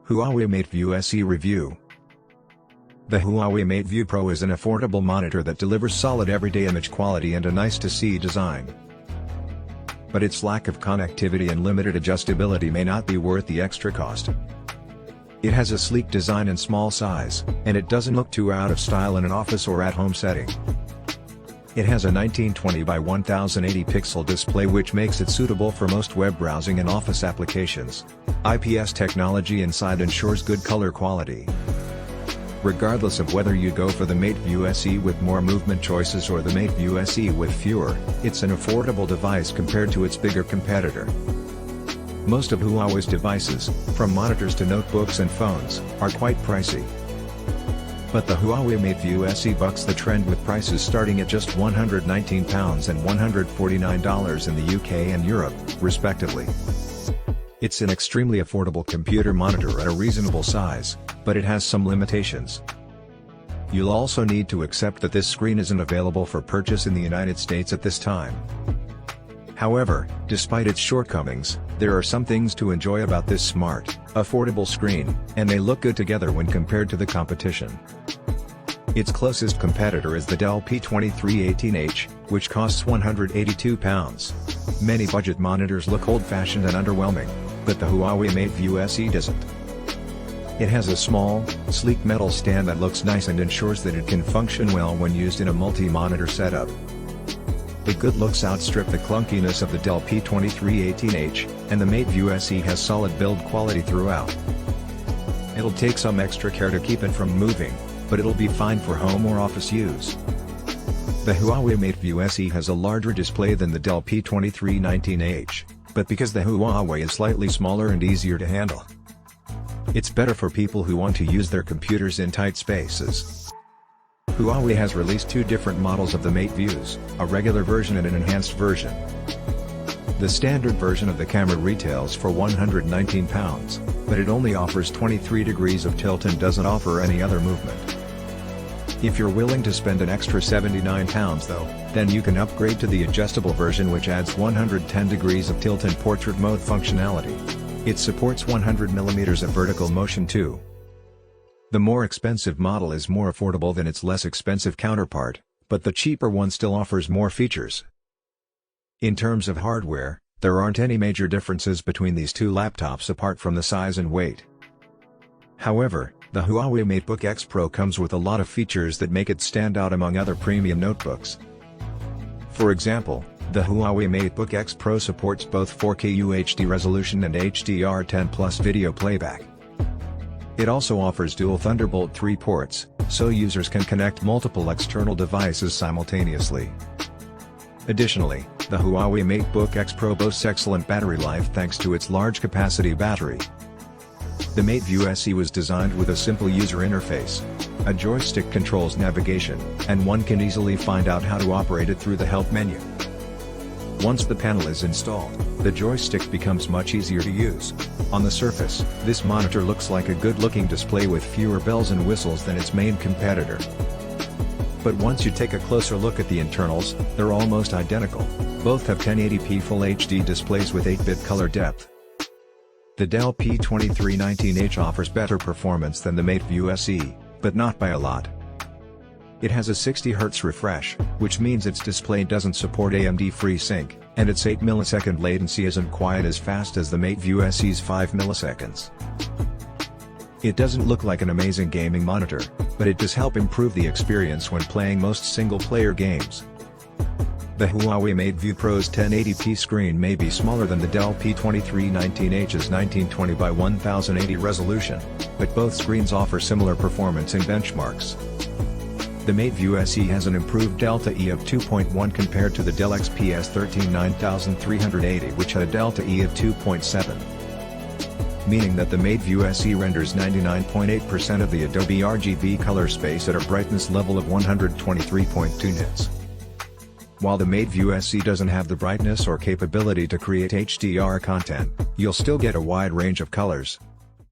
Huawei MateView SE Review. The Huawei MateView Pro is an affordable monitor that delivers solid everyday image quality and a nice-to-see design. But its lack of connectivity and limited adjustability may not be worth the extra cost. It has a sleek design and small size, and it doesn't look too out of style in an office or at-home setting. It has a 1920 by 1080 pixel display which makes it suitable for most web browsing and office applications. IPS technology inside ensures good color quality. Regardless of whether you go for the MateView SE with more movement choices or the MateView SE with fewer, it's an affordable device compared to its bigger competitor. Most of Huawei's devices, from monitors to notebooks and phones, are quite pricey. But the Huawei MateView SE bucks the trend with prices starting at just £119 and $149 in the UK and Europe, respectively. It's an extremely affordable computer monitor at a reasonable size, but it has some limitations. You'll also need to accept that this screen isn't available for purchase in the United States at this time. However, despite its shortcomings, there are some things to enjoy about this smart, affordable screen, and they look good together when compared to the competition. Its closest competitor is the Dell P2318H, which costs £182. Many budget monitors look old-fashioned and underwhelming, but the Huawei MateView SE doesn't. It has a small, sleek metal stand that looks nice and ensures that it can function well when used in a multi-monitor setup. The good looks outstrip the clunkiness of the Dell P2318H, and the MateView SE has solid build quality throughout. It'll take some extra care to keep it from moving, but it'll be fine for home or office use. The Huawei MateView SE has a larger display than the Dell P2319H, but because the Huawei is slightly smaller and easier to handle, it's better for people who want to use their computers in tight spaces. Huawei has released two different models of the MateViews, a regular version and an enhanced version. The standard version of the camera retails for £119, but it only offers 23 degrees of tilt and doesn't offer any other movement. If you're willing to spend an extra £79 though, then you can upgrade to the adjustable version which adds 110 degrees of tilt and portrait mode functionality. It supports 100mm of vertical motion too. The more expensive model is more affordable than its less expensive counterpart, but the cheaper one still offers more features. In terms of hardware, there aren't any major differences between these two laptops apart from the size and weight. However, the Huawei MateBook X Pro comes with a lot of features that make it stand out among other premium notebooks. For example, the Huawei MateBook X Pro supports both 4K UHD resolution and HDR10+ video playback. It also offers dual Thunderbolt 3 ports, so users can connect multiple external devices simultaneously. Additionally, the Huawei MateBook X Pro boasts excellent battery life thanks to its large capacity battery. The MateView SE was designed with a simple user interface. A joystick controls navigation, and one can easily find out how to operate it through the help menu. Once the panel is installed, the joystick becomes much easier to use. On the surface, this monitor looks like a good-looking display with fewer bells and whistles than its main competitor. But once you take a closer look at the internals, they're almost identical. Both have 1080p Full HD displays with 8-bit color depth. The Dell P2319H offers better performance than the MateView SE, but not by a lot. It has a 60Hz refresh, which means its display doesn't support AMD FreeSync, and its 8-millisecond latency isn't quite as fast as the MateView SE's 5 milliseconds. It doesn't look like an amazing gaming monitor, but it does help improve the experience when playing most single-player games. The Huawei MateView Pro's 1080p screen may be smaller than the Dell P2319H's 1920 by 1080 resolution, but both screens offer similar performance in benchmarks. The MateView SE has an improved delta E of 2.1 compared to the Dell XPS 13 9380 which had a delta E of 2.7. Meaning that the MateView SE renders 99.8% of the Adobe RGB color space at a brightness level of 123.2 nits. While the MateView SE doesn't have the brightness or capability to create HDR content, you'll still get a wide range of colors.